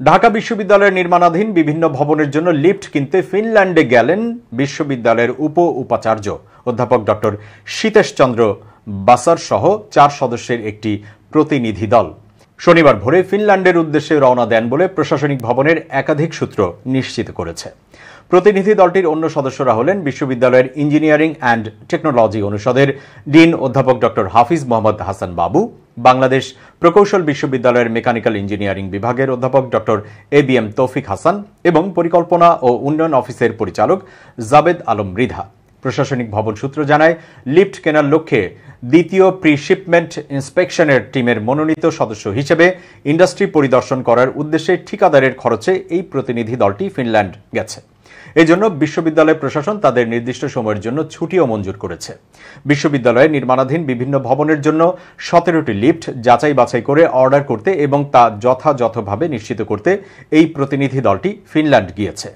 ঢাকা বিশ্ববিদ্যালয়ের নির্মাণাধীন বিভিন্ন ভবনের জন্য লিফট কিনতে ফিনল্যান্ডে গেলেন বিশ্ববিদ্যালয়ের উপাচার্য অধ্যাপক ডক্টর সীতেশ চন্দ্র বাসার সহ 4 সদস্যের একটি প্রতিনিধি দল। শনিবার ভোরে ফিনল্যান্ডের উদ্দেশ্যে রওনা দেন বলে প্রশাসনিক ভবনের একাধিক সূত্র নিশ্চিত করেছে। প্রতিনিধি দলটির অন্য সদস্যরা হলেন বিশ্ববিদ্যালয়ের ইঞ্জিনিয়ারিং অ্যান্ড টেকনোলজি অনুষদের ডিন অধ্যাপক ডক্টর হাফিজ মোহাম্মদ হাসান বাবু, বাংলাদেশ প্রকৌশল বিশ্ববিদ্যালয়ের মেকানিক্যাল ইঞ্জিনিয়ারিং বিভাগের অধ্যাপক ডক্টর এবিএম তৌফিক হাসান এবং পরিকল্পনা ও উন্নয়ন অফিসের পরিচালক জাবেদ আলম মৃধা। প্রশাসনিক ভবন সূত্র জানায়, লিফট কেনার লক্ষ্যে দ্বিতীয় প্রি শিপমেন্ট ইন্সপেকশনের টিমের মনোনীত সদস্য হিসেবে ইন্ডাস্ট্রি পরিদর্শন করার উদ্দেশ্যে ঠিকাদারের খরচে এই প্রতিনিধি দলটি ফিনল্যান্ড গেছে। এজন্য বিশ্ববিদ্যালয় প্রশাসন তাদের নির্দিষ্ট সময়ের জন্য ছুটিও মঞ্জুর করেছে। বিশ্ববিদ্যালয়ে নির্মাণাধীন বিভিন্ন ভবনের জন্য 17টি লিফট যাচাই বাছাই করে অর্ডার করতে এবং তা যথাযথভাবে নিশ্চিত করতে এই প্রতিনিধি দলটি ফিনল্যান্ড গিয়েছে।